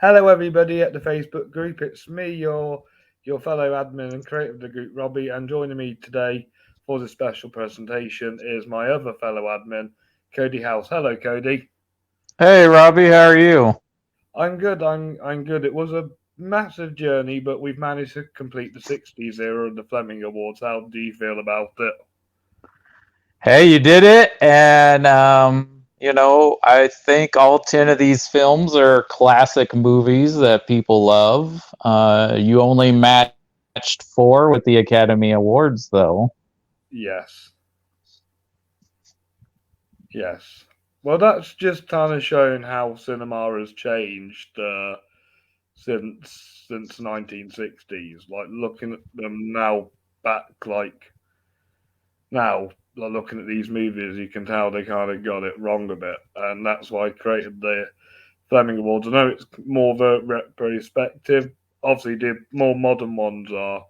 Hello, everybody at the Facebook group. It's me, your fellow admin and creator of the group, Robbie, and joining me today for the special presentation is my other fellow admin, Cody House. Hello, Cody. Hey Robbie, how are you? I'm good. I'm good. It was a massive journey, but we've managed to complete the '60s era of the Fleming Awards. How do you feel about it? Hey, you did it, and I think all 10 of these films are classic movies that people love. You only matched four with the Academy Awards, though. Yes, yes. Well, that's just kind of showing how cinema has changed. Since 1960s. Like looking at them now back, now looking at these movies, you can tell they kind of got it wrong a bit, and that's why I created the Fleming Awards. I know it's more of a retrospective. Obviously, the more modern ones are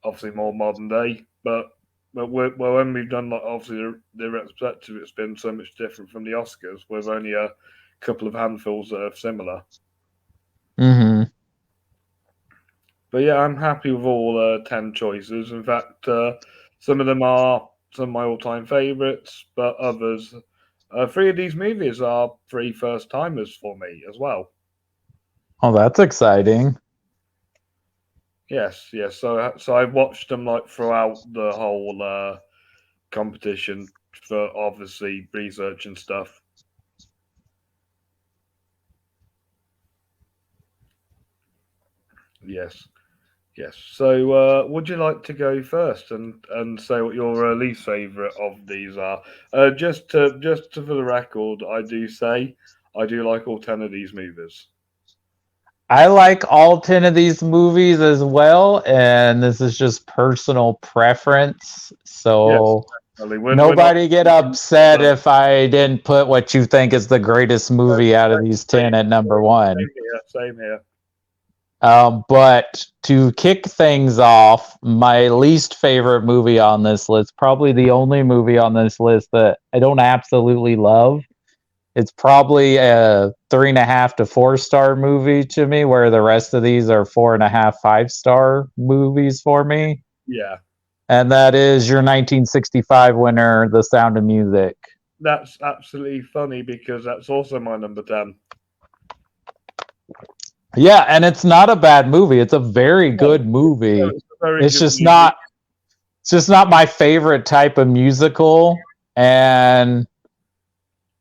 obviously more modern day, but when we've done like obviously the retrospective, it's been so much different from the Oscars, with only a couple of handfuls that are similar. Mm-hmm. But yeah, I'm happy with all 10 choices. In fact, some of them are some of my all time favourites, but others, three of these movies are three first timers for me as well. Oh, that's exciting. Yes, yes. So I watched them like throughout the whole competition for obviously research and stuff. Yes, yes. So would you like to go first and say what your least favourite of these are? For the record, I do say I do like all 10 of these movies. I like all 10 of these movies as well, and this is just personal preference. Yes, So definitely. We're not. nobody get upset if I didn't put what you think is the greatest movie out of these 10 at number one. Same here. Same here. But to kick things off, my least favorite movie on this list, probably the only movie on this list that I don't absolutely love. It's probably a 3.5 to 4 star movie to me, where the rest of these are 4.5, 5 star movies for me. Yeah, And that is your 1965 winner, The Sound of Music. that's absolutely funny because that's also my number 10. Yeah, and it's not a bad movie. It's a very No, good movie. it's a very It's good just movie. not it's just not my favorite type of musical. And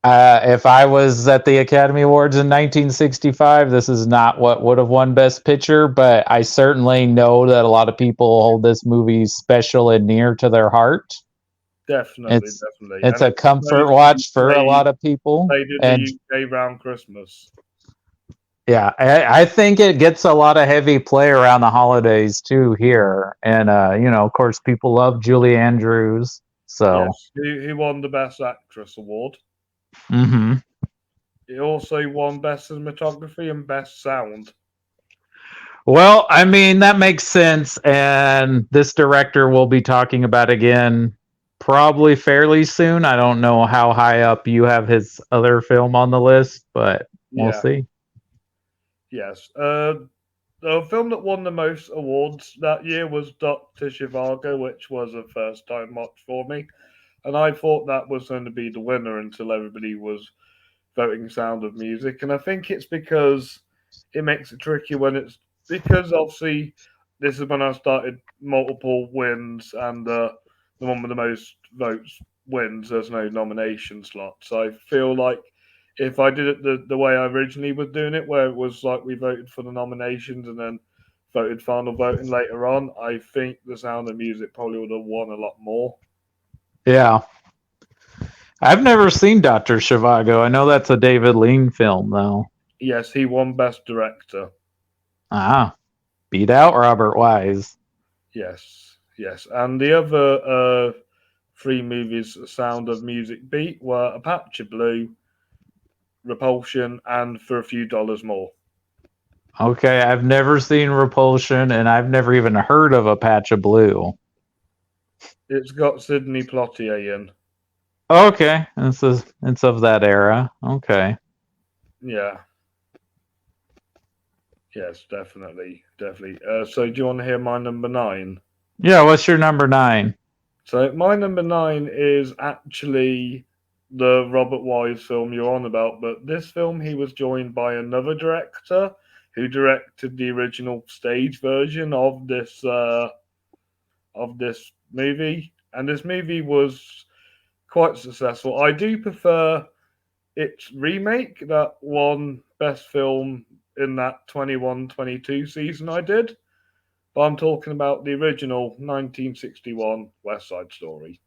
if I was at the Academy Awards in 1965, this is not what would have won Best Picture, but I certainly know that a lot of people hold this movie special and near to their heart. Definitely, It's definitely. it's And a it's comfort watch for a lot of people. played in the And UK round Christmas. yeah, I think it gets a lot of heavy play around the holidays too here. And of course people love Julie Andrews. So Yes, he won the Best Actress award. mhm. He also won Best Cinematography and Best Sound. Well, I mean, that makes sense. And this director we'll be talking about again probably fairly soon. I don't know how high up you have his other film on the list, but we'll Yeah, see. yes. The film that won the most awards that year was Doctor Zhivago, which was a first time watch for me, and I thought that was going to be the winner until everybody was voting Sound of Music, and I think it's because it makes it tricky when it's because obviously this is when I started multiple wins and the one with the most votes wins. There's no nomination slot, so I feel like if I did it the way I originally was doing it, where it was like we voted for the nominations and then voted final voting later on, I think the Sound of Music probably would have won a lot more. Yeah. I've never seen Dr. Shivago. I know that's a David Lean film, though. Yes, he won Best Director. Ah, beat out Robert Wise. Yes, yes. And the other three movies Sound of Music beat were Apache Blue, Repulsion, and For a Few Dollars More. Okay, I've never seen Repulsion, and I've never even heard of A Patch of Blue. It's got Sidney Poitier in. Okay, it's of that era. Okay. Yeah. Yes, definitely, definitely. So, do you want to hear my number nine? Yeah, what's your number 9? So, my number nine is actually the Robert Wise film you're on about, but this film he was joined by another director who directed the original stage version of this movie, and this movie was quite successful. I do prefer its remake that won Best Film in that 21-22 season I did. But I'm talking about the original 1961 West Side Story.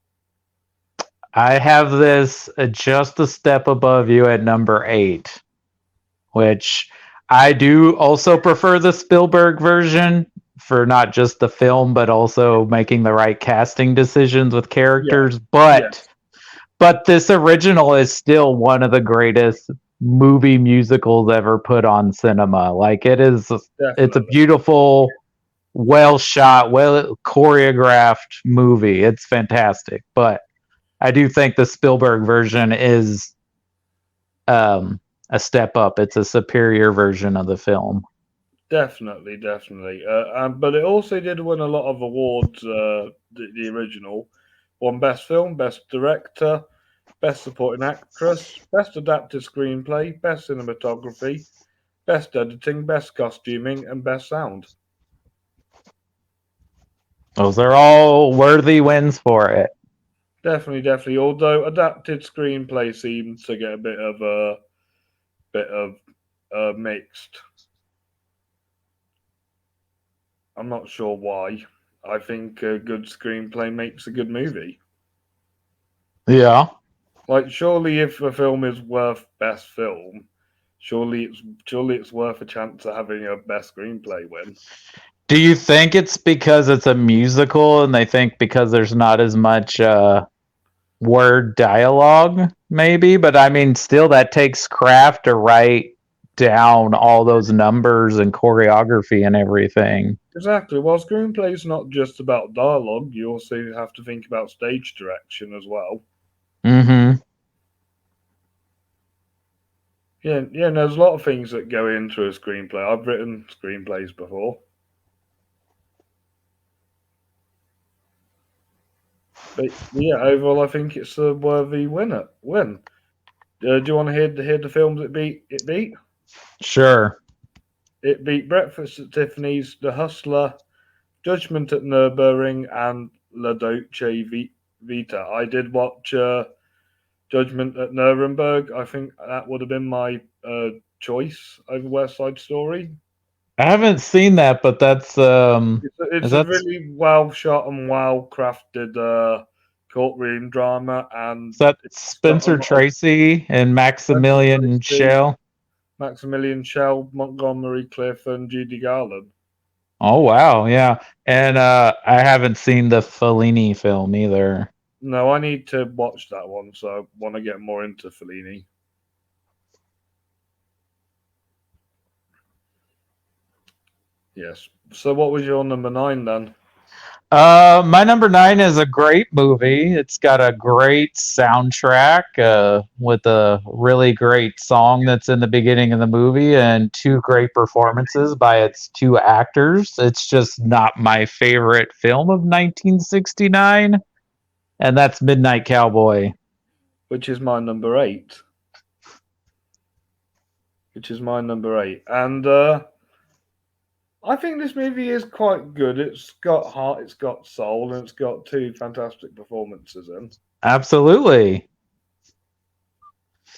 I have this just a step above you at number 8, which I do also prefer the Spielberg version for not just the film, but also making the right casting decisions with Yeah, characters. But yes, this original is still one of the greatest movie musicals ever put on cinema. Like it's a definitely. beautiful, well shot, well choreographed movie. It's fantastic. But I do think the Spielberg version is a step up. It's a superior version of the film. Definitely, definitely. But it also did win a lot of awards. The original won Best Film, Best Director, Best Supporting Actress, Best Adapted Screenplay, Best Cinematography, Best Editing, Best Costuming, and Best Sound. Those are all worthy wins for it. Definitely, definitely. Although adapted screenplay seemed to get a bit of mixed. I'm not sure why. I think a good screenplay makes a good movie. Yeah. Like, surely if a film is worth best film, surely it's worth a chance of having a best screenplay win. Do you think it's because it's a musical and they think because there's not as much word dialogue, maybe? But I mean, still, that takes craft to write down all those numbers and choreography and everything. Exactly. While screenplay's not just about dialogue, you also have to think about stage direction as well. Mm-hmm. Yeah, yeah. And there's a lot of things that go into a screenplay. I've written screenplays before, but yeah, overall, I think it's a worthy win. Do you want to hear the films it beat? It beat. Sure. It beat Breakfast at Tiffany's, The Hustler, Judgment at Nurburgring, and La Dolce Vita. I did watch Judgment at Nuremberg. I think that would have been my choice over West Side Story. I haven't seen that, but It's is a that really well shot and well crafted courtroom drama, and it's got a Spencer lot of Tracy and Spencer Maximilian Tracy, Schell? Maximilian Schell, Montgomery Cliff, and Judy Garland. Oh wow, yeah. And I haven't seen the Fellini film either. No, I need to watch that one, so I want to get more into Fellini. Yes. So, what was your number nine then? My number 9 is a great movie. It's got a great soundtrack with a really great song that's in the beginning of the movie and two great performances by its two actors. It's just not my favorite film of 1969, and that's Midnight Cowboy. Which is my number eight. Which is my number eight, and I think this movie is quite good. It's got heart, it's got soul, and it's got two fantastic performances in. Absolutely.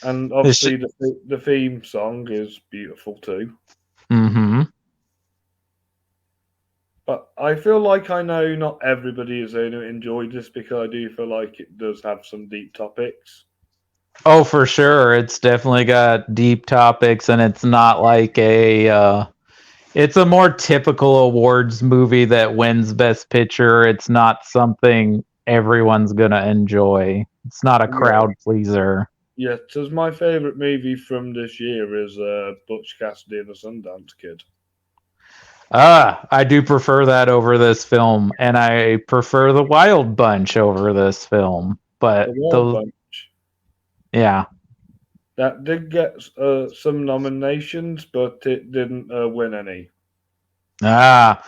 And It's obviously, the theme song is beautiful too. mm-hmm. But I feel like I know not everybody is going to enjoy this because I do feel like it does have some deep topics. Oh, for sure. It's definitely got deep topics, and it's not like it's a more typical awards movie that wins Best Picture. It's not something everyone's gonna enjoy. It's not a Yeah, crowd pleaser. yeah. Because my favorite movie from this year is Butch Cassidy and the Sundance Kid. I do prefer that over this film, and I prefer the Wild Bunch over this film. The But Wild those, Bunch. yeah, That did get some nominations, but it didn't win any. Ah,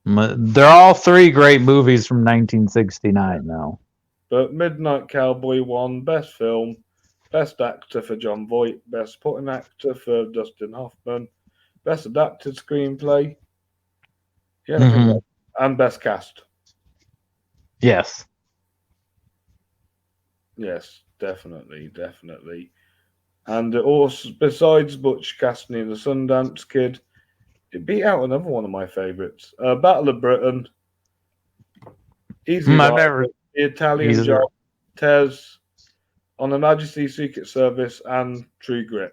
they're all three great movies from 1969, though. But Midnight Cowboy won Best Film, Best Actor for John Voight, Best Supporting Actor for Dustin Hoffman, Best Adapted Screenplay, yeah, I think Hmm. that, and Best Cast. Yes. Yes, definitely, definitely. And it also, besides Butch Cassidy and the Sundance Kid, it beat out another one of my favourites, Battle of Britain, Easy I've Rider, never. The Italian He's. Job, Tez, On Her Majesty's Secret Service, and True Grit.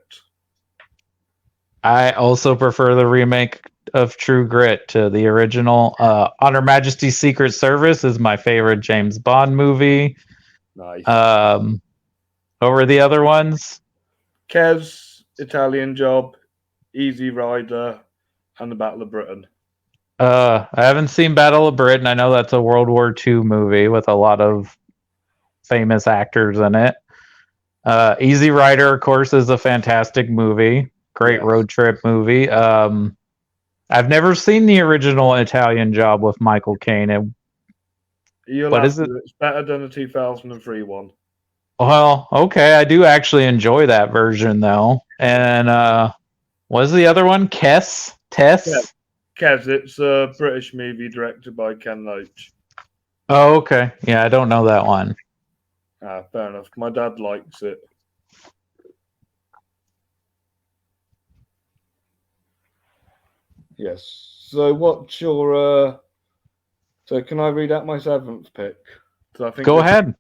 I also prefer the remake of True Grit to the original. On Her Majesty's Secret Service is my favorite James Bond movie. Nice. What were the other ones? Kez, Italian Job, Easy Rider, and the Battle of Britain. I haven't seen Battle of Britain. I know that's a World War II movie with a lot of famous actors in it. Easy Rider, of course, is a fantastic movie. Great Yes. road trip movie. I've never seen the original Italian Job with Michael Caine. You'll What have is it? to. It's better than the 2003 one. Well, okay, I do actually enjoy that version though. And what's the other one? Yeah. Tess? Kez, it's a British movie directed by Ken Loach. Oh, okay. Yeah, I don't know that one. Ah, fair enough. My dad likes it. Yes. So what's your so can I read out my seventh pick? So I think Go this ahead.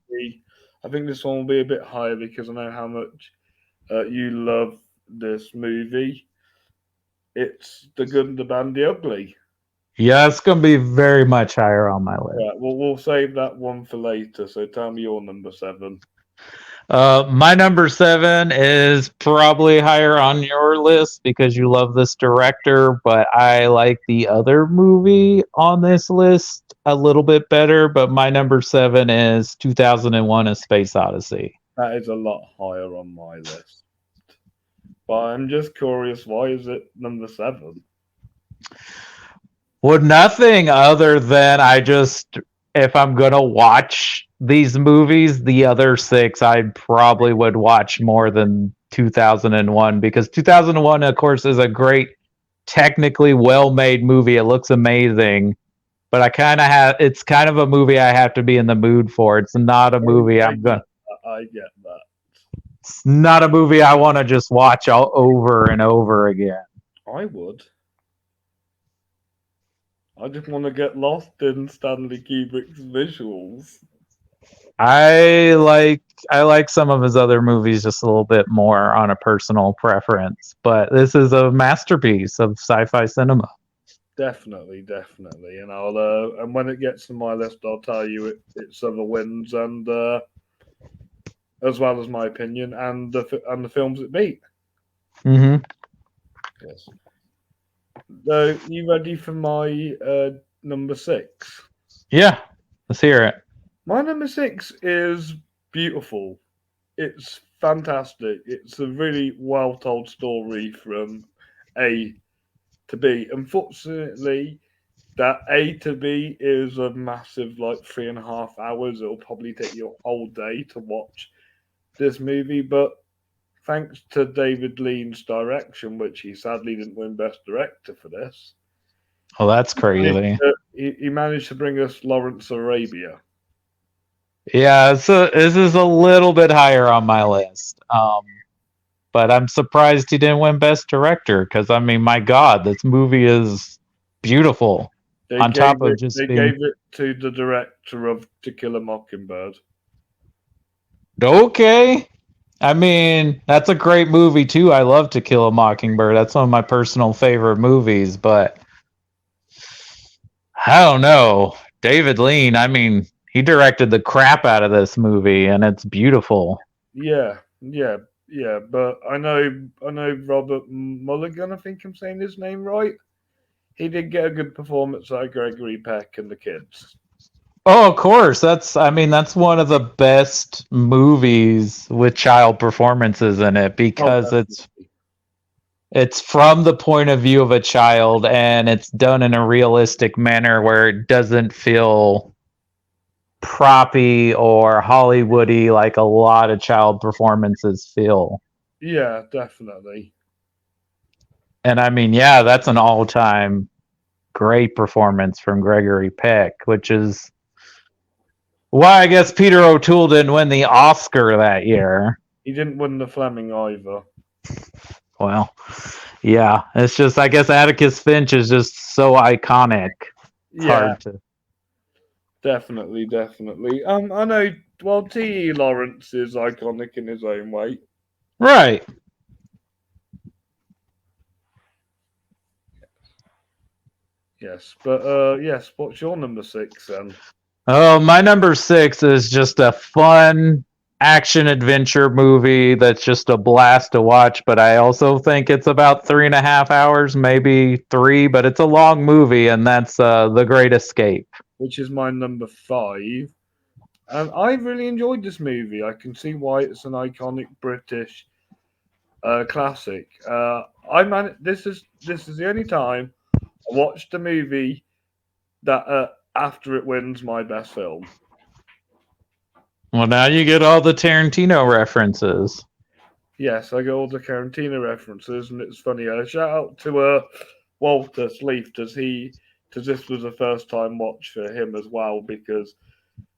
I think this one will be a bit higher because I know how much you love this movie. It's The Good, the Bad, the Ugly. Yeah, it's gonna be very much higher on my list. Yeah, we'll save that one for later. So tell me your number seven. My number seven is probably higher on your list because you love this director, but I like the other movie on this list a little bit better. But my number seven is 2001: A Space Odyssey. That is a lot higher on my list. But I'm just curious, why is it number seven? Well, nothing other than if I'm gonna watch these movies, the other six I probably would watch more than 2001 because 2001, of course, is a great, technically well made movie. It looks amazing, but it's kind of a movie I have to be in the mood for. It's not a movie I get that. it's not a movie I want to just watch all over and over again. I would. I just want to get lost in Stanley Kubrick's visuals. I like some of his other movies just a little bit more on a personal preference, but this is a masterpiece of sci-fi cinema. Definitely, definitely. And I'll and when it gets to my list, I'll tell you it's other wins and as well as my opinion and the films it beat. Mm-hmm. Yes. So you ready for my number six? Yeah, let's hear it. My number six is beautiful. It's fantastic. It's a really well told story from A to B. Unfortunately, that A to B is a massive, like 3.5 hours. It'll probably take you a whole day to watch this movie, but thanks to David Lean's direction, which he sadly didn't win Best Director for this, Oh, that's crazy. he managed to bring us Lawrence Arabia. Yeah, so this is a little bit higher on my list. But I'm surprised he didn't win Best Director because I mean, my God, this movie is beautiful. On top of just They being gave it to the director of To Kill a Mockingbird. okay. I mean, that's a great movie too. I love To Kill a Mockingbird. That's one of my personal favorite movies, but I don't know. David Lean, I mean, he directed the crap out of this movie and it's beautiful. Yeah, yeah, yeah. But I know Robert Mulligan. I think I'm saying his name right. He did get a good performance out of Gregory Peck and the kids. Oh, of course. That's one of the best movies with child performances in it Oh, because definitely. it's from the point of view of a child and it's done in a realistic manner where it doesn't feel proppy or Hollywoody like a lot of child performances feel. Yeah, definitely. And I mean, yeah, that's an all-time great performance from Gregory Peck, which is why I guess Peter O'Toole didn't win the Oscar that year. He didn't win the Fleming either. Well, yeah, it's just I guess Atticus Finch is just so iconic. It's Yeah, hard to. definitely, definitely. I know. Well, T. E. Lawrence is iconic in his own way. Right. Yes, but yes. What's your number six then? Oh, my number 6 is just a fun action adventure movie that's just a blast to watch, but I also think it's about 3.5 hours, maybe three, but it's a long movie, and that's The Great Escape. Which is my number five. And I really enjoyed this movie. I can see why it's an iconic British classic. This is the only time I watched a movie that after it wins my best film. Well, now you get all the Tarantino references. Yes, I got all the Tarantino references, and it's funny. Shout out to Walter Sleeth, as this was a first time watch for him as well, because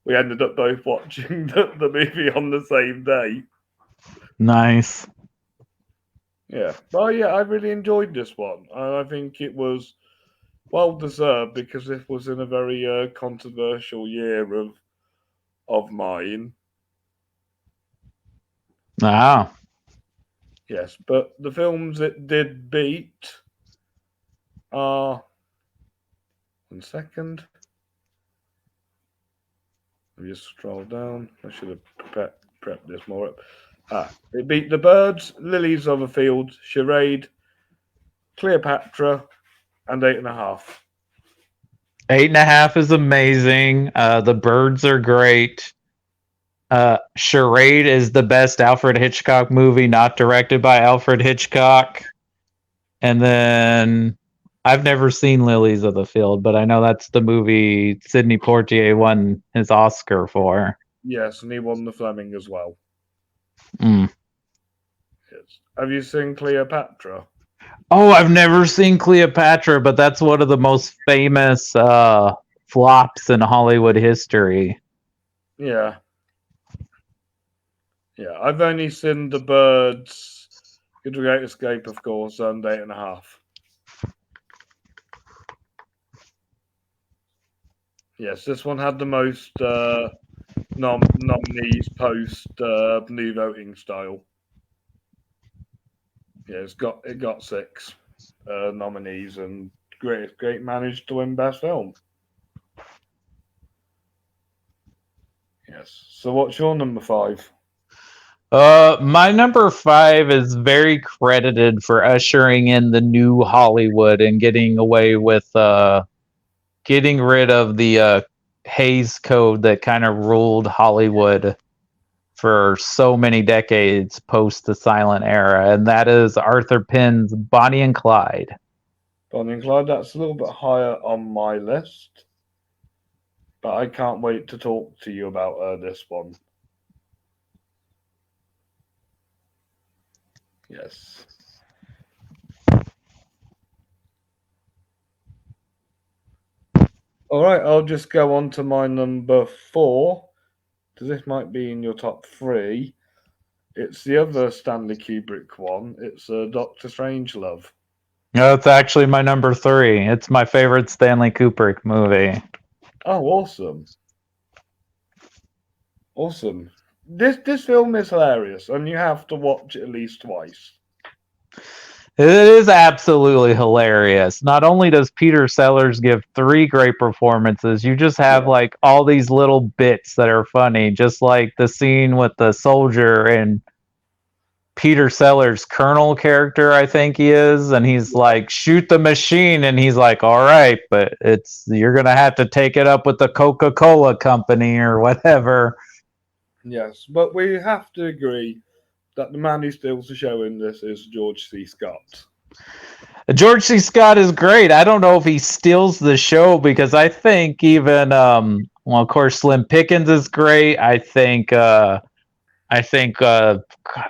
we ended up both watching the movie on the same day. Nice. Yeah, but yeah, I really enjoyed this one, and I think it was well deserved because it was in a very controversial year of mine. Ah. Yes, but the films it did beat are 1 second. Let me just scroll down. I should have prepped this more up. It beat The Birds, Lilies of a Field, Charade, Cleopatra, and 8.5. 8.5 is amazing. The birds are great. Charade is the best Alfred Hitchcock movie not directed by Alfred Hitchcock. And then I've never seen Lilies of the Field, but I know that's the movie Sidney Poitier won his Oscar for. Yes, and he won the Fleming as well. Mm. Yes. Have you seen Cleopatra? Oh, I've never seen Cleopatra, but that's one of the most famous flops in Hollywood history. Yeah. Yeah, I've only seen The Birds, The Great Escape, of course, and 8.5. Yes, this one had the most nominees post new voting style. Yeah, it got 6 nominees, and Great managed to win Best Film. Yes. So what's your number 5? My number 5 is very credited for ushering in the new Hollywood and getting away with getting rid of the Hays Code that kind of ruled Hollywood for so many decades post the silent era, and that is Arthur Penn's Bonnie and Clyde. Bonnie and Clyde, that's a little bit higher on my list, but I can't wait to talk to you about this one. Yes. All right, I'll just go on to my number 4, because this might be in your top 3. It's the other Stanley Kubrick one. It's Doctor Strangelove. No, it's actually my number 3. It's my favorite Stanley Kubrick movie. Oh, awesome! Awesome. This film is hilarious, and you have to watch it at least twice. It is absolutely hilarious. Not only does Peter Sellers give 3 great performances, you just have Yeah. like all these little bits that are funny, just like the scene with the soldier and Peter Sellers' Colonel character, I think he is, and he's like, shoot the machine, and he's like, all right, but you're gonna have to take it up with the Coca-Cola company or whatever. Yes, but we have to agree that the man who steals the show in this is George C. Scott. George C. Scott is great. I don't know if he steals the show because I think even well, of course, Slim Pickens is great. I think God,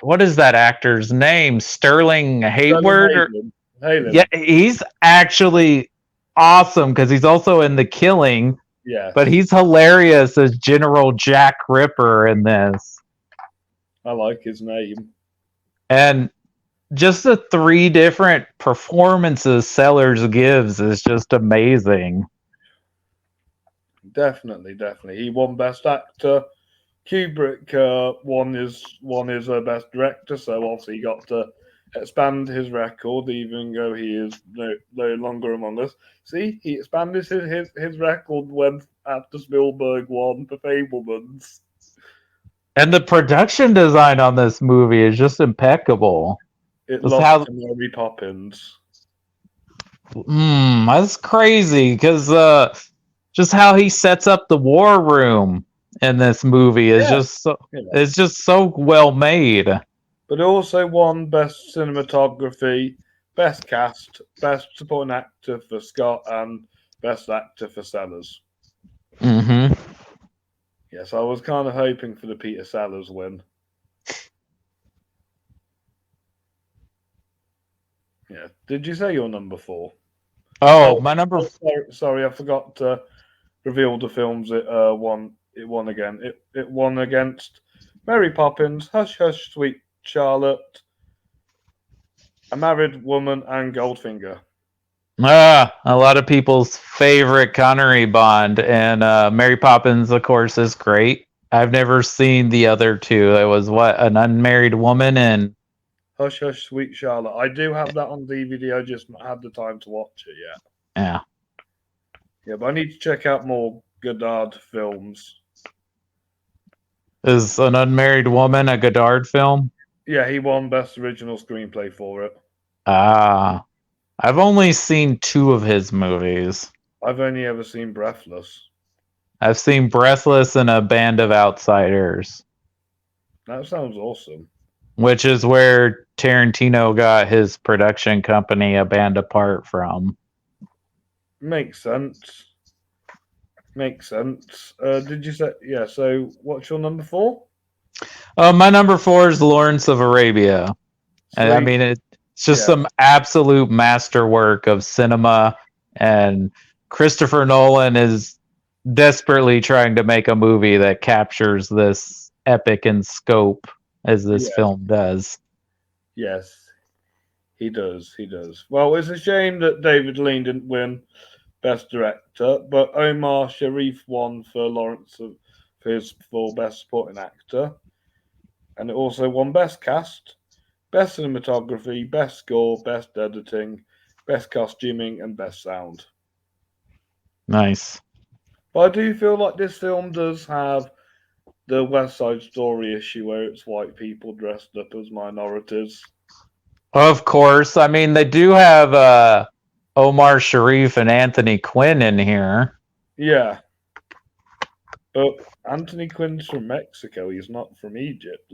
what is that actor's name? Sterling Hayward? Halen. Yeah, he's actually awesome because he's also in The Killing. Yes. But he's hilarious as General Jack Ripper in this. I like his name. And just the 3 different performances Sellers gives is just amazing. Definitely. He won Best Actor. Kubrick won his Best Director, so obviously he got to expand his record, even though he is no longer among us. See, he expanded his record when after Spielberg won for Fablemans. And the production design on this movie is just impeccable. It lost to Mary Poppins. That's crazy because just how he sets up the war room in this movie is it's just so well made. But it also won Best Cinematography, Best Cast, Best Supporting Actor for Scott, and Best Actor for Sellers. Mm-hmm. Yes, I was kind of hoping for the Peter Sellers win. Yeah. Did you say your number 4? Oh, my number. Sorry, I forgot to reveal the films it won. It won again. It won against Mary Poppins, Hush Hush Sweet Charlotte, A Married Woman, and Goldfinger. A lot of people's favorite Connery Bond, and Mary Poppins, of course, is great. I've never seen the other 2. It was An Unmarried Woman and Hush Hush Sweet Charlotte. I do have that on DVD. I just not had the time to watch it yet. Yeah. Yeah, but I need to check out more Godard films. Is An Unmarried Woman a Godard film? Yeah, he won Best Original Screenplay for it. I've only seen 2 of his movies. I've only ever seen Breathless. I've seen Breathless and A Band of Outsiders. That sounds awesome. Which is where Tarantino got his production company, A Band Apart, from. Makes sense. Did you say... Yeah, so what's your number 4? My number 4 is Lawrence of Arabia. And I mean, it's just some absolute masterwork of cinema, and Christopher Nolan is desperately trying to make a movie that captures this epic in scope as this film does. Yes, he does. Well, it's a shame that David Lean didn't win Best Director, but Omar Sharif won for for Best Supporting Actor. And it also won Best Cast, Best Cinematography, Best Score, Best Editing, Best Costuming, and Best Sound. Nice. But I do feel like this film does have the West Side Story issue where it's white people dressed up as minorities. Of course. I mean, they do have Omar Sharif and Anthony Quinn in here. Yeah. But Anthony Quinn's from Mexico. He's not from Egypt.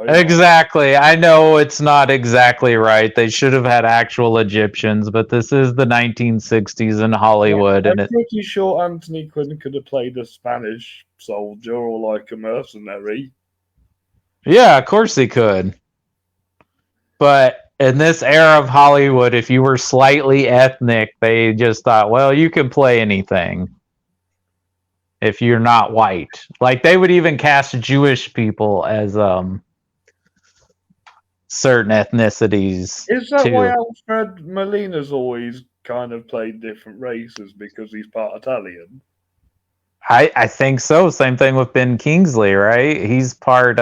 Exactly. I know it's not exactly right. They should have had actual Egyptians, but this is the 1960s in Hollywood. I'm pretty sure Anthony Quinn could have played a Spanish soldier or like a mercenary. Yeah, of course he could. But in this era of Hollywood, if you were slightly ethnic, they just thought, well, you can play anything if you're not white. Like, they would even cast Jewish people as certain ethnicities. Is that why Alfred Molina's always kind of played different races because he's part Italian? I think so. Same thing with Ben Kingsley, right? He's part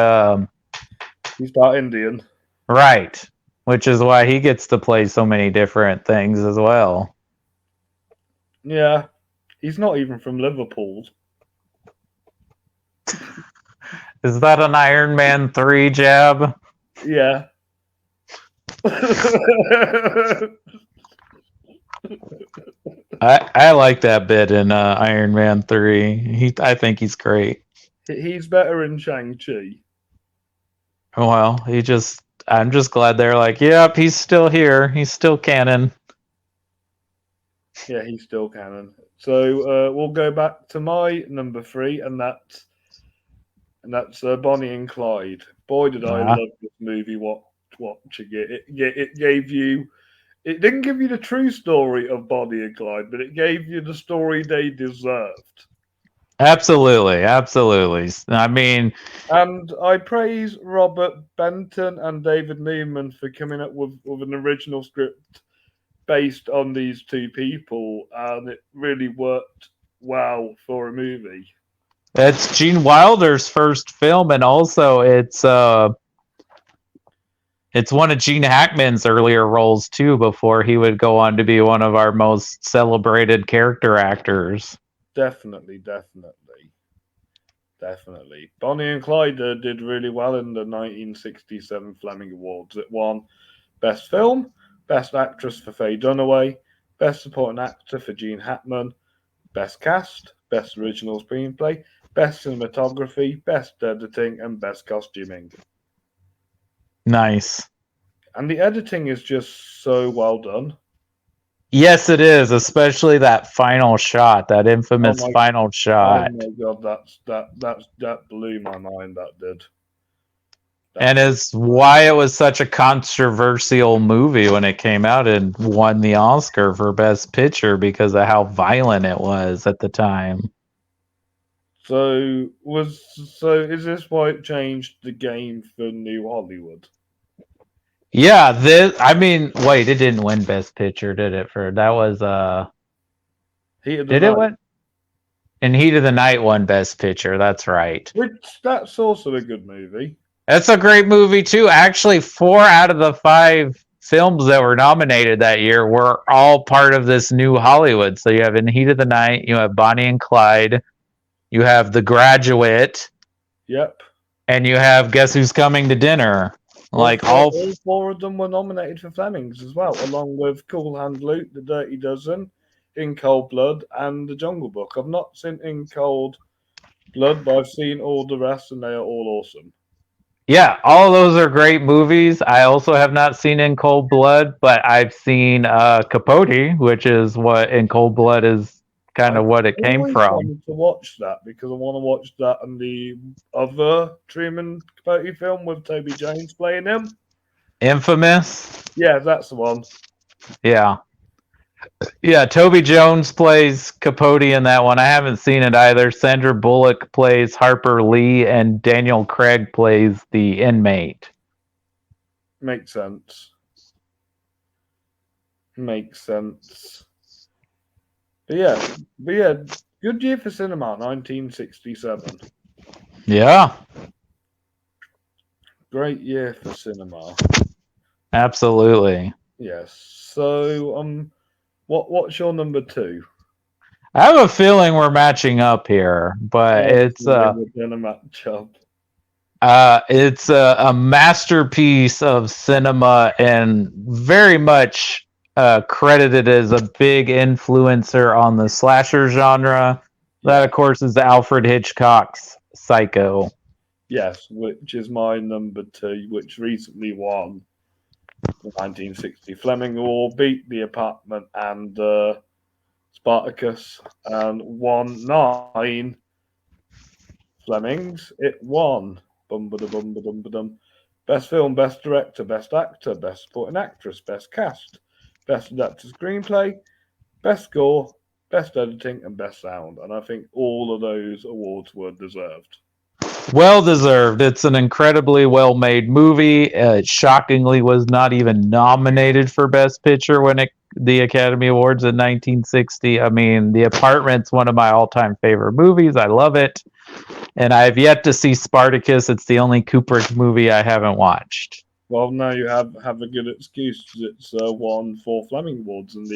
Indian. Right. Which is why he gets to play so many different things as well. Yeah. He's not even from Liverpool. Is that an Iron Man 3 jab? Yeah. I like that bit in Iron Man 3. I think he's great. He's better in Shang-Chi. Well, I'm just glad they're like, yep, he's still here. He's still canon. Yeah, he's still canon. So we'll go back to my number three, and that's Bonnie and Clyde. Boy, did I Ah, love this movie! Watching it, it gave you. It didn't give you the true story of Bonnie and Clyde, but it gave you the story they deserved. absolutely, absolutely. I mean, And I praise Robert Benton and David Newman for coming up with an original script based on these two people, and it really worked well for a movie. it's Gene Wilder's first film, and also it's one of Gene Hackman's earlier roles too. Before he would go on to be one of our most celebrated character actors. Definitely, definitely, definitely. Bonnie and Clyde did really well in the 1967 Fleming Awards. It won Best Film, Best Actress for Faye Dunaway, Best Supporting Actor for Gene Hackman, Best Cast, Best Original Screenplay, Best Cinematography, Best Editing, and Best Costuming. Nice. And the editing is just so well done. Yes, it is, especially that final shot, that Oh infamous my, final oh shot. my God, that blew my mind. That did. That And did. it's why it was such a controversial movie when it came out and won the Oscar for Best Picture because of how violent it was at the time. So is this why it changed the game for New Hollywood? Yeah, this I mean, wait, it didn't win Best Picture, did it? For that was Heat of the did it Night, win? And Heat of the Night won Best Picture, that's right. which that's also a good movie. That's a great movie too. Actually, 4 out of the 5 films that were nominated that year were all part of this new Hollywood. So you have In Heat of the Night, you have Bonnie and Clyde, you have The Graduate, Yep. and you have Guess Who's Coming to Dinner. All Like four, all, all four of them were nominated for Flemings as well, along with Cool Hand Luke, The Dirty Dozen, In Cold Blood, and The Jungle Book. I've not seen In Cold Blood, but I've seen all the rest, and they are all awesome. yeah, all of those are great movies. I also have not seen In Cold Blood, but I've seen Capote, which is what In Cold Blood is kind I've of what it came always from. wanted to watch that because I want to watch that and the other Truman Capote film with Toby Jones playing him. Infamous. Yeah, that's the one. Yeah. Yeah, Toby Jones plays Capote in that one. I haven't seen it either. Sandra Bullock plays Harper Lee, and Daniel Craig plays the inmate. Makes sense. Makes sense. But yeah, good year for cinema, 1967. Yeah, Great year for cinema. absolutely. Yes. So, what's your number two? I have a feeling we're matching up here, I but have a feeling we're gonna match up. it's a masterpiece of cinema and very much credited as a big influencer on the slasher genre. That, Yeah. of course, is Alfred Hitchcock's Psycho. Yes, which is my number two, which recently won the 1960 Fleming Award, beat The Apartment and Spartacus, and won 9 Flemings. It won bum ba bum ba dum ba dum. Best film, best director, best actor, best supporting actress, best cast, best adapted screenplay, best score, best editing, and best sound. And I think all of those awards were deserved. Well deserved. It's an incredibly well made movie. It shockingly was not even nominated for Best Picture when the Academy Awards in 1960. I mean, The Apartment's one of my all time favorite movies. I love it. And I've yet to see Spartacus. It's the only Kubrick movie I haven't watched. Well, now you have a good excuse. It's won 4 Fleming Awards, and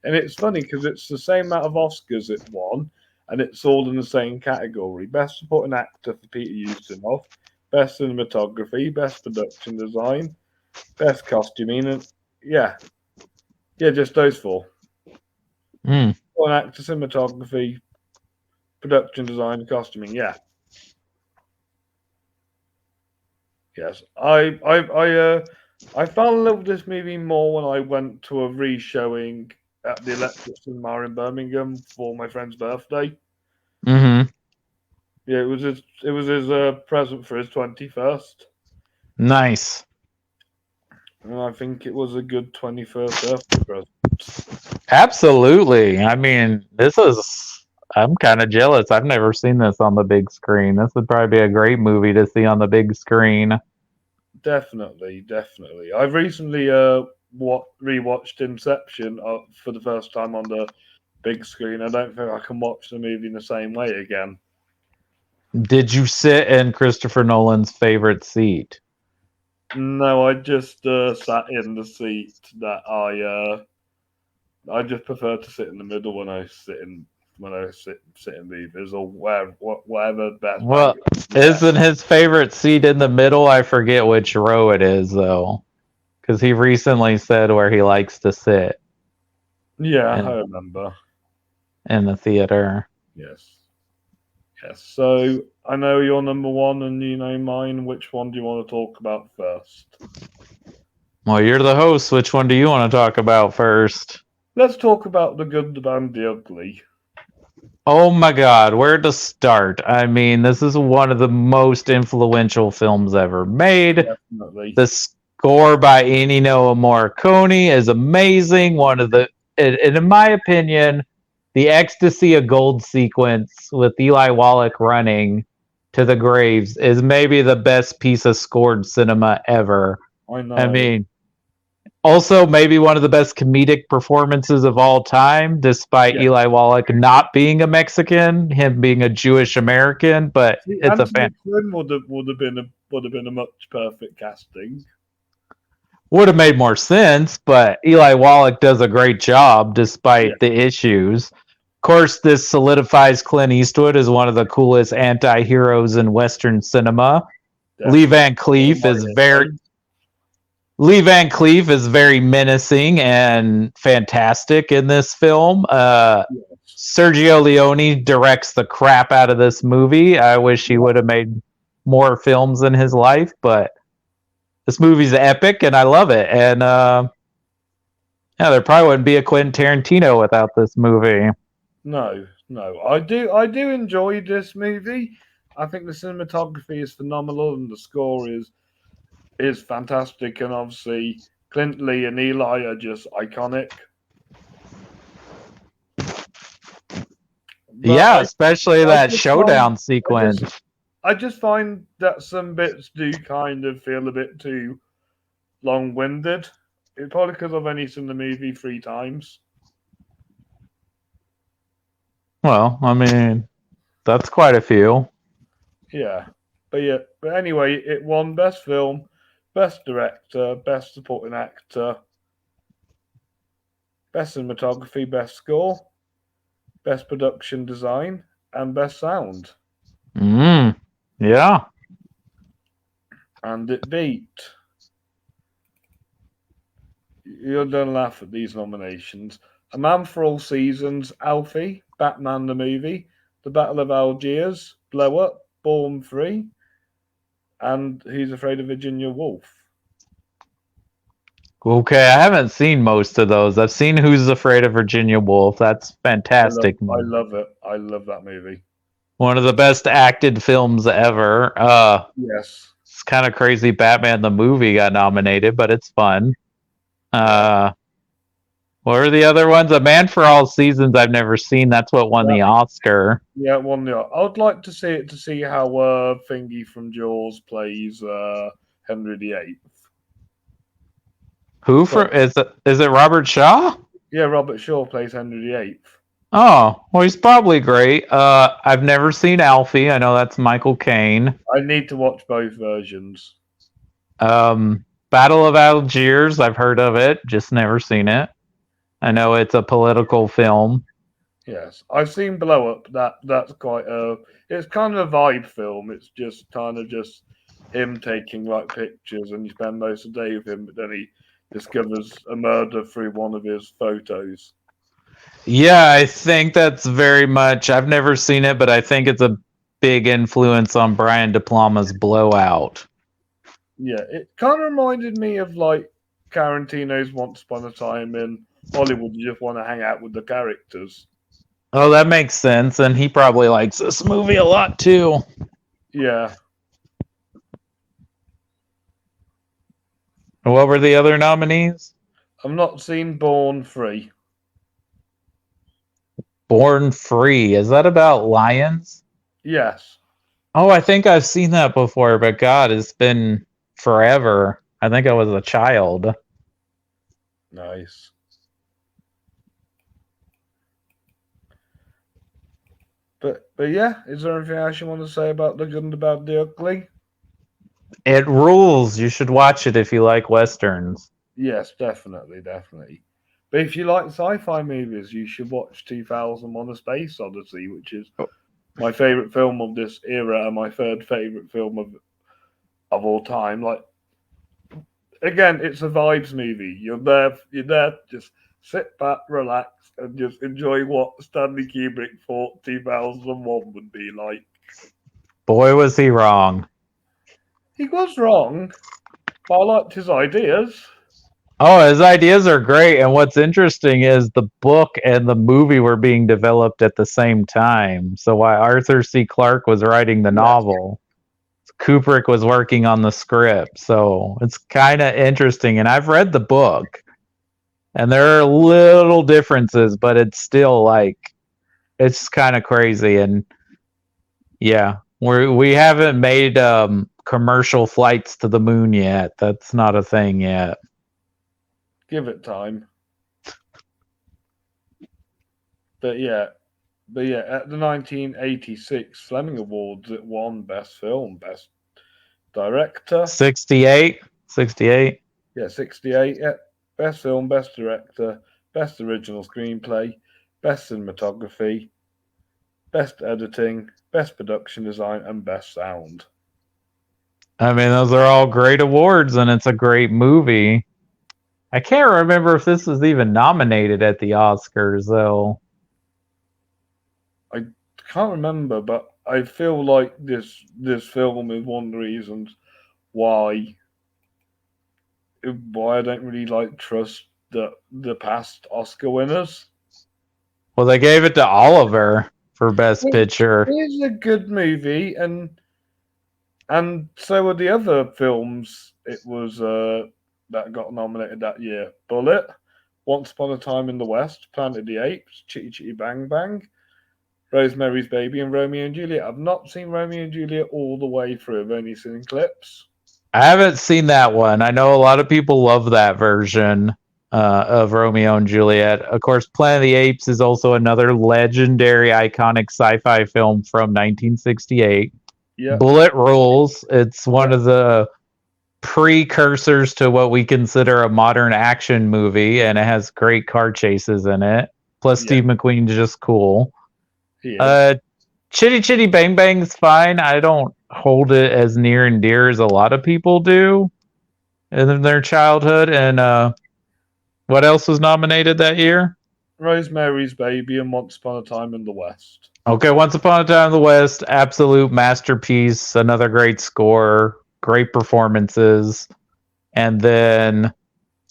it's funny because it's the same amount of Oscars it won, and it's all in the same category: best supporting actor for Peter Ustinov, best cinematography, best production design, Best costuming, and yeah, just those four. Mm. One actor, cinematography, production design, costuming. Yeah, yes. I fell in love with this movie more when I went to a re-showing at the Electric Cinema in Birmingham for my friend's birthday. Hmm. Yeah, it was his present for his 21st, Nice. and I think it was a good 21st birthday present. Absolutely. I mean, this is. I'm kind of jealous. I've never seen this on the big screen. This would probably be a great movie to see on the big screen. Definitely, definitely. I've recently rewatched Inception for the first time on the big screen. I don't think I can watch the movie in the same way again. Did you sit in Christopher Nolan's favorite seat? No, I just sat in the seat that I just prefer to sit in the middle when I sit in movies or whatever best Well, angle. Yeah, isn't his favorite seat in the middle? I forget which row it is, though, because he recently said where he likes to sit yeah, I in remember. in the theater. Yes, yes. So I know you're number one, and you know mine. Which one do you want to talk about first? Well, you're the host. Which one do you want to talk about first? Let's talk about the good, the bad, and the ugly. Oh my God, where to start? I mean, this is one of the most influential films ever made. Definitely. The score by Ennio Morricone is amazing. One of the, and in my opinion, the Ecstasy of Gold sequence with Eli Wallach running to the graves is maybe the best piece of scored cinema ever. I I know. mean, also maybe one of the best comedic performances of all time, despite Yeah. Eli Wallach not being a Mexican, him being a Jewish American, but See, it's a Anthony fan. Quinn would have been a much perfect casting. Would have made more sense, but Eli Wallach does a great job Yeah, despite the issues. Of course, this solidifies Clint Eastwood as one of the coolest anti-heroes in Western cinema. Lee definitely. Van All Cleef my is very hero. Lee Van Cleef is very menacing and fantastic in this film. Yes. Sergio Leone directs the crap out of this movie. I wish he would have made more films in his life, but this movie's epic and I love it. And yeah, there probably wouldn't be a Quentin Tarantino without this movie. No, no. I do enjoy this movie. I think the cinematography is phenomenal and the score is fantastic, and obviously Clint Lee and Eli are just iconic. But Yeah, especially I that just find showdown I just sequence. I just find that some bits do kind of feel a bit too long-winded. It's probably because I've only seen the movie 3 times. Well, I mean, that's quite a few. Yeah, but anyway, it won best film, best director, best supporting actor, best cinematography, best score, best production design, and best sound. Mm, yeah. And it beat. You're gonna laugh at these nominations: A Man for All Seasons, Alfie, Batman the Movie, The Battle of Algiers, Blow Up, Born Free, and Who's Afraid of Virginia Woolf. Okay, I haven't seen most of those. I've seen Who's Afraid of Virginia Woolf. That's fantastic. I love it. I love that movie. One of the best acted films ever. Yes. It's kind of crazy Batman the movie got nominated, but it's fun. Yeah. Uh, what are the other ones? A Man for All Seasons I've never seen. That's what won That, the Oscar. yeah, one the. I would like to see it to see how Thingy from Jaws plays Henry VIII. Who So for is it Robert Shaw? yeah, Robert Shaw plays Henry VIII. Oh, well, he's probably great. I've never seen Alfie. I know that's Michael Caine. I need to watch both versions. Battle of Algiers, I've heard of it, just never seen it. I know it's a political film. Yes, I've seen Blow Up. That's quite a. It's kind of a vibe film. It's just kind of just him taking like pictures, and you spend most of the day with him, but then he discovers a murder through one of his photos. Yeah, I think that's very much. I've never seen it, but I think it's a big influence on Brian De Palma's Blowout. Yeah, it kind of reminded me of like Tarantino's Once Upon a Time in Hollywood. You just want to hang out with the characters. Oh, that makes sense, and he probably likes this movie a lot too. Yeah, What were the other nominees? I've not seen Born Free. Born Free. Is that about lions? Yes, Oh, I think I've seen that before, but God, it's been forever. I think I was a child. nice. But yeah, is there anything else you want to say about The Good, the Bad, the Ugly? It rules. You should watch it if you like westerns. Yes, definitely, definitely. But if you like sci-fi movies, you should watch 2001: A Space Odyssey, which is my favorite film of this era and my third favorite film of all time. Like again, it's a vibes movie. You're there, just sit back, relax, and just enjoy what Stanley Kubrick thought 2001 would be like. Boy, was he wrong. He was wrong, but I liked his ideas. Oh, his ideas are great. And what's interesting is the book and the movie were being developed at the same time. So while Arthur C. Clarke was writing the Yes. novel, Kubrick was working on the script. So it's kind of interesting. And I've read the book, and there are little differences, but it's still like, it's kind of crazy. And yeah, we haven't made commercial flights to the moon yet. That's not a thing yet. Give it time. But yeah, at the 1986 Fleming Awards, it won Best Film, Best Director. 68? 68? Yeah, 68. Yeah, Best Film, Best Director, Best Original Screenplay, Best Cinematography, Best Editing, Best Production Design, and Best Sound. I mean, those are all great awards, and it's a great movie. I can't remember if this was even nominated at the Oscars, though. I can't remember, but I feel like this film is one of the reasons why I don't really like trust the past Oscar winners. Well, they gave it to Oliver for Best It Picture. is a good movie, and so were the other films. It was that got nominated that year: Bullet, Once Upon a Time in the West, Planet of the Apes, Chitty Chitty Bang Bang, Rosemary's Baby, and Romeo and Juliet. I've not seen Romeo and Juliet all the way through. I've only seen clips. I haven't seen that one. I know a lot of people love that version of Romeo and Juliet. Of course, Planet of the Apes is also another legendary, iconic sci-fi film from 1968. Yeah, Bullet rules. It's one yeah, of the precursors to what we consider a modern action movie, and it has great car chases in it. Plus, yeah. Steve McQueen's just cool. He is. Uh, Chitty Chitty Bang Bang's fine. I don't hold it as near and dear as a lot of people do in their childhood. And what else was nominated that year? Rosemary's Baby and Once Upon a Time in the West. Okay, Once Upon a Time in the West, absolute masterpiece. Another great score, great performances. And then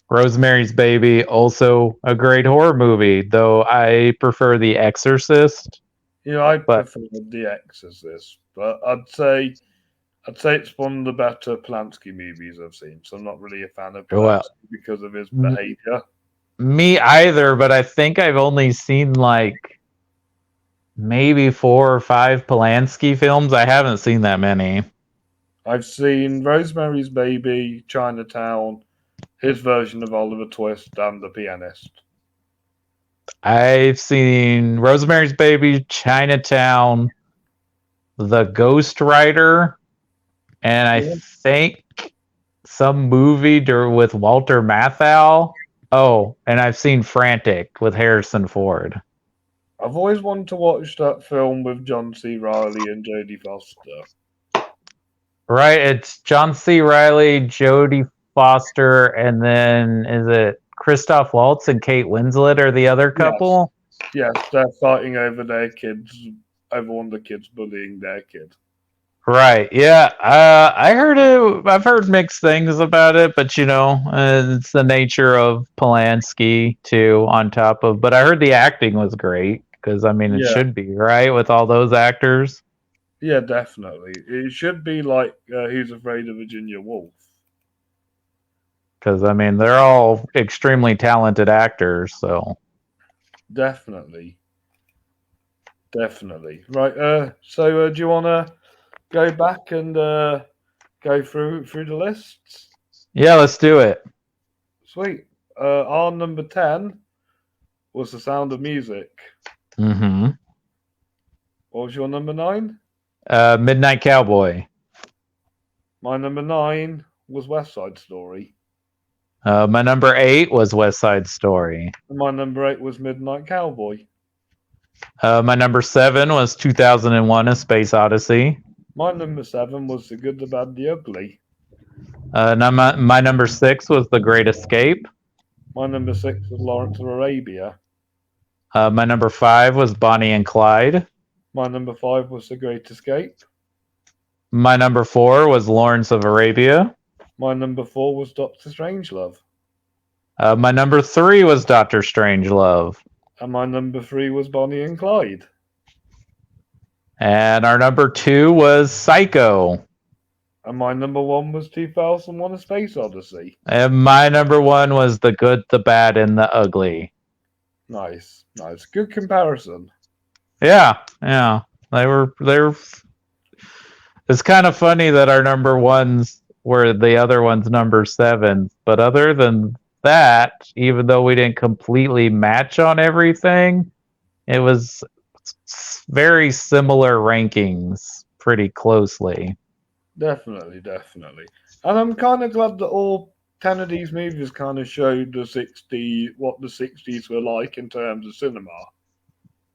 Rosemary's Baby, also a great horror movie, though I prefer The Exorcist. You know, I But prefer The Exorcist, but I'd say it's one of the better Polanski movies I've seen. So I'm not really a fan of well, Polanski because of his behavior. me either, but I think I've only seen like maybe 4 or 5 Polanski films. I haven't seen that many. I've seen Rosemary's Baby, Chinatown, his version of Oliver Twist, and The Pianist. I've seen Rosemary's Baby, Chinatown, The Ghost Rider, and I Yeah. think some movie with Walter Matthau. Oh, and I've seen Frantic with Harrison Ford. I've always wanted to watch that film with John C. Riley and Jodie Foster. Right, it's John C. Riley, Jodie Foster, and then is it Christoph Waltz and Kate Winslet are the other Yes, couple? yes, they're fighting over their kids, over one of the kids bullying their kid. Right. Yeah. I heard it. I've heard mixed things about it, but it's the nature of Polanski too. On top of, but I heard the acting was great because I mean it Yeah, should be right with all those actors. yeah, definitely. It should be like Who's Afraid of Virginia Woolf. Because I mean they're all extremely talented actors. So Definitely, definitely. Right. So do you want to go back and go through the lists? yeah, let's do it. Sweet. Our number 10 was The Sound of Music. Mm-hmm. What was your number 9? Midnight Cowboy. My number 9 was West Side Story. My number 8 was West Side Story. And my number 8 was Midnight Cowboy. My number 7 was 2001: A Space Odyssey. My number 7 was The Good, the Bad, the Ugly. My number 6 was The Great Escape. My number 6 was Lawrence of Arabia. My number 5 was Bonnie and Clyde. My number 5 was The Great Escape. My number 4 was Lawrence of Arabia. My number 4 was Doctor Strangelove. My number 3 was Doctor Strangelove. And my number 3 was Bonnie and Clyde. And our number 2 was Psycho. And my number 1 was 2001: A Space Odyssey. And my number 1 was The Good, the Bad, and the Ugly. Nice, nice. Good comparison. Yeah. They were. It's kind of funny that our number 1s were the other ones' number 7s. But other than that, even though we didn't completely match on everything, it was very similar rankings pretty closely. Definitely, definitely. And I'm kind of glad that all 10 of these movies kind of showed what the 60s were like in terms of cinema.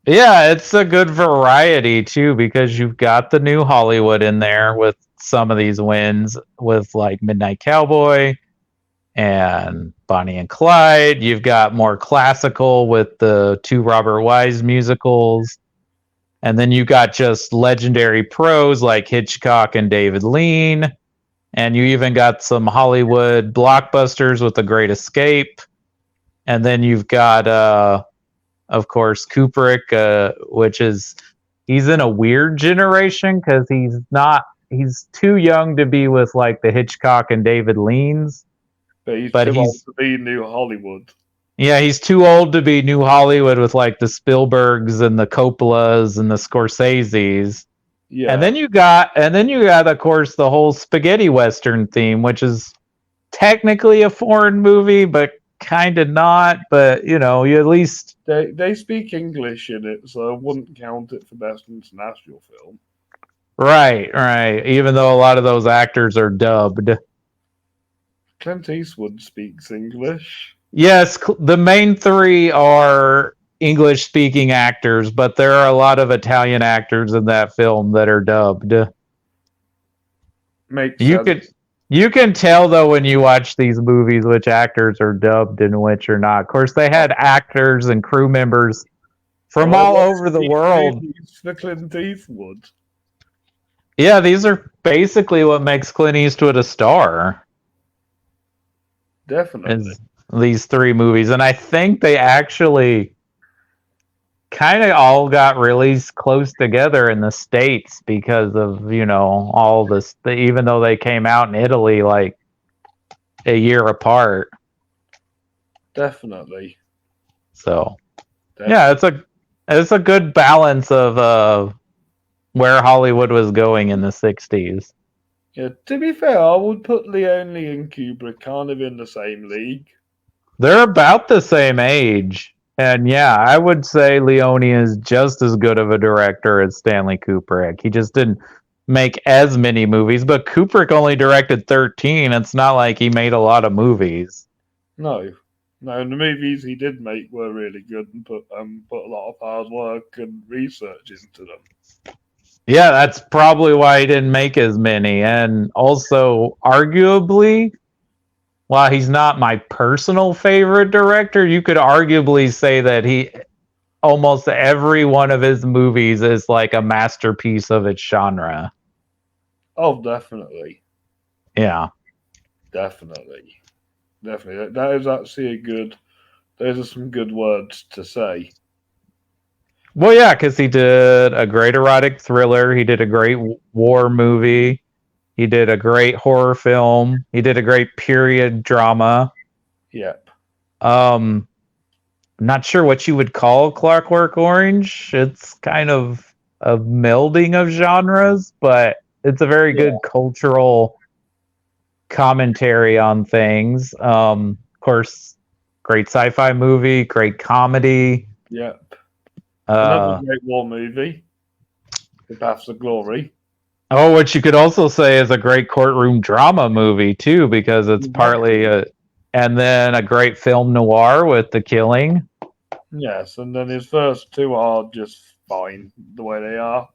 Yeah, it's a good variety too because you've got the new Hollywood in there with some of these wins with like Midnight Cowboy and Bonnie and Clyde. You've got more classical with the 2 Robert Wise musicals. And then you got just legendary pros like Hitchcock and David Lean. And you even got some Hollywood blockbusters with The Great Escape. And then you've got of course, Kubrick, which is he's in a weird generation because he's too young to be with like the Hitchcock and David Leans, But too old to be New Hollywood. Yeah, he's too old to be New Hollywood with like the Spielbergs and the Coppolas and the Scorseses. Yeah. And then you got, of course, the whole spaghetti western theme, which is technically a foreign movie, but kind of not. But you at least they speak English in it, so I wouldn't count it for best international film. Right. Even though a lot of those actors are dubbed. Clint Eastwood speaks English. Yes, the main 3 are English-speaking actors, but there are a lot of Italian actors in that film that are dubbed. Makes sense. You can tell though when you watch these movies which actors are dubbed and which are not. Of course, they had actors and crew members from all over the world. For Clint Eastwood. Yeah, these are basically what makes Clint Eastwood a star. Definitely. These 3 movies, and I think they actually kind of all got released close together in the States because of all this, even though they came out in Italy like a year apart. Definitely. So yeah, it's a good balance of where Hollywood was going in the 60s. Yeah, to be fair, I would put Leone and Kubrick kind of in the same league. They're about the same age. And yeah, I would say Leone is just as good of a director as Stanley Kubrick. He just didn't make as many movies, but Kubrick only directed 13. It's not like he made a lot of movies. No, the movies he did make were really good and put a lot of hard work and research into them. Yeah, that's probably why he didn't make as many. And also, arguably, while he's not my personal favorite director, you could arguably say that he almost every one of his movies is like a masterpiece of its genre. Oh, definitely, Yeah. definitely, definitely. That is actually a good. Those are some good words to say. Well, yeah, because he did a great erotic thriller. He did a great war movie. He did a great horror film. He did a great period drama. Yep. Um, not sure what you would call Clockwork Orange. It's kind of a melding of genres, but it's a very Yeah. good cultural commentary on things. Of course, great sci-fi movie, great comedy. Yep. Another Uh, great war movie. The Paths of Glory. oh, what you could also say is a great courtroom drama movie too, because it's partly Exactly. and then a great film noir with The Killing. Yes, and then his first two are just fine the way they are.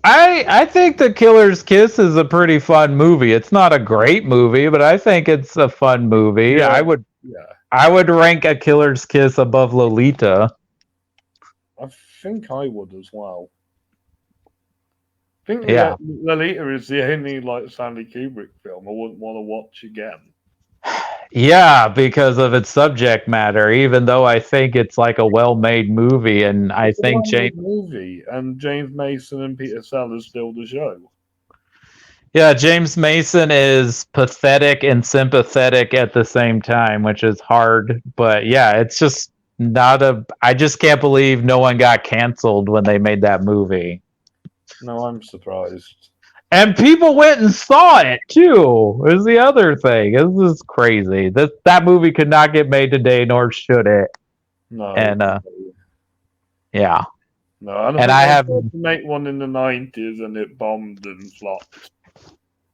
I think The Killer's Kiss is a pretty fun movie. It's not a great movie, but I think it's a fun movie. Yeah. Yeah. I would rank A Killer's Kiss above Lolita. I think I would as well. I think Yeah. Lolita is the only like Stanley Kubrick film I wouldn't want to watch again. Yeah, because of its subject matter, even though I think it's like a well-made movie, and I It's a think well-made movie, and James Mason and Peter Sellers still the show. yeah, James Mason is pathetic and sympathetic at the same time, which is hard. But yeah, it's just not a. I just can't believe no one got canceled when they made that movie. No, I'm surprised. And people went and saw it too. Is the other thing. This is crazy. That movie could not get made today, nor should it. No, And yeah. no, and I And think I they have tried to make one in the '90s, and it bombed and flopped.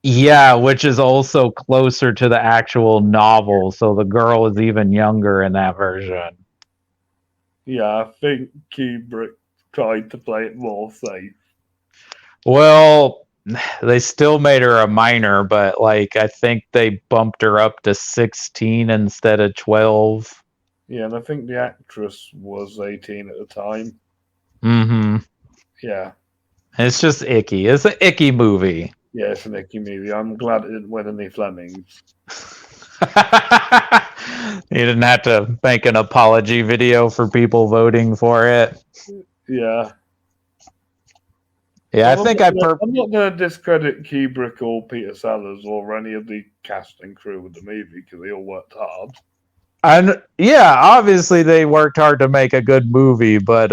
yeah, which is also closer to the actual novel, so the girl is even younger in that version. Yeah, I think Kubrick tried to play it more safe. Well, they still made her a minor, but like I think they bumped her up to 16 instead of 12. Yeah, and I think the actress was 18 at the time. Mm-hmm. Yeah, It's just icky. It's an icky movie. yeah, it's an icky movie. I'm glad it didn't win any Flemings. You didn't have to make an apology video for people voting for it. Yeah. Yeah, I think I'm not going to discredit Kubrick or Peter Sellers or any of the cast and crew of the movie because they all worked hard. And yeah, obviously they worked hard to make a good movie, but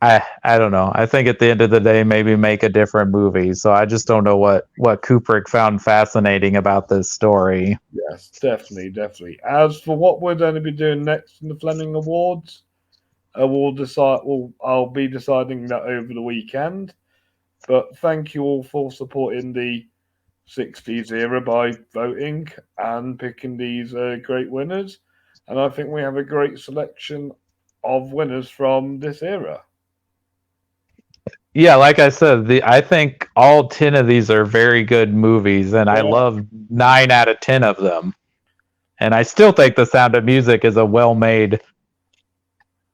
I don't know. I think at the end of the day, maybe make a different movie. So I just don't know what Kubrick found fascinating about this story. Yes, definitely, definitely. As for what we're going to be doing next in the Fleming Awards, we'll decide. I'll be deciding that over the weekend. But thank you all for supporting the '60s era by voting and picking these great winners. And I think we have a great selection of winners from this era. Yeah, like I said, I think all 10 of these are very good movies, and I Yeah. love 9 out of 10 of them. And I still think The Sound of Music is a well-made,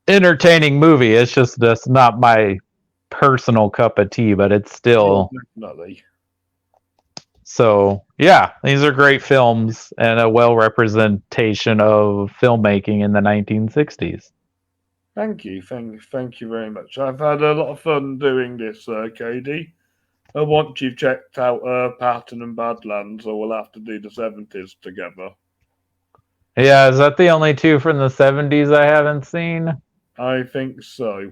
entertaining movie. It's just not my personal cup of tea, but it's still Definitely. so. Yeah, these are great films and a well representation of filmmaking in the 1960s. Thank you, thank you very much. I've had a lot of fun doing this, Cody. Once you've checked out Patton and Badlands, we'll have to do the '70s together. Yeah, is that the only two from the 70s I haven't seen? I think so.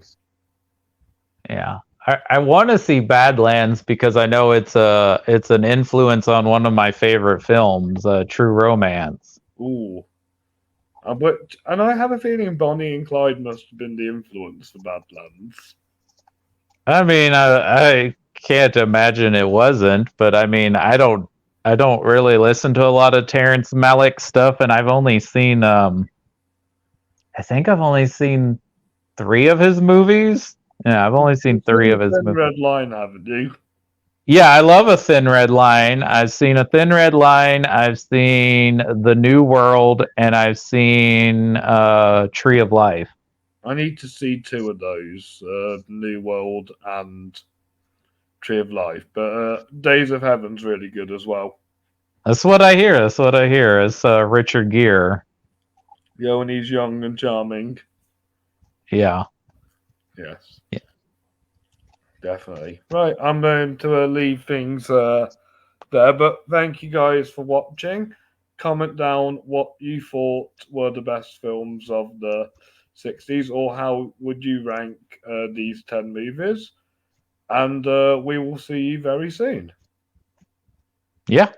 Yeah. I want to see Badlands because I know it's an influence on one of my favorite films, True Romance. Ooh. And I have a feeling Bonnie and Clyde must have been the influence for Badlands. I mean, I can't imagine it wasn't, but I mean, I don't really listen to a lot of Terrence Malick stuff, and I've only seen I think I've only seen 3 of his movies. Yeah, I've only seen You've 3 seen of his Thin movies. Red Line, haven't you? Yeah, I love A Thin Red Line. I've seen A Thin Red Line. I've seen The New World, and I've seen Tree of Life. I need to see two of those, New World and Tree of Life. But Days of Heaven's really good as well. That's what I hear. That's what I hear. It's Richard Gere. Yeah, when he's young and charming. Yeah. Yes, Yeah. definitely. Right, I'm going to leave things there. But thank you guys for watching. Comment down what you thought were the best films of the 60s, or how would you rank these 10 movies. And we will see you very soon. Yeah.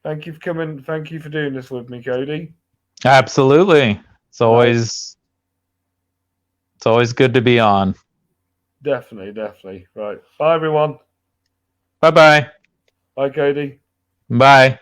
Thank you for coming. Thank you for doing this with me, Cody. Absolutely. It's Right, always good to be on. definitely, definitely. Right. Bye, everyone. Bye-bye. Bye, Cody. Bye.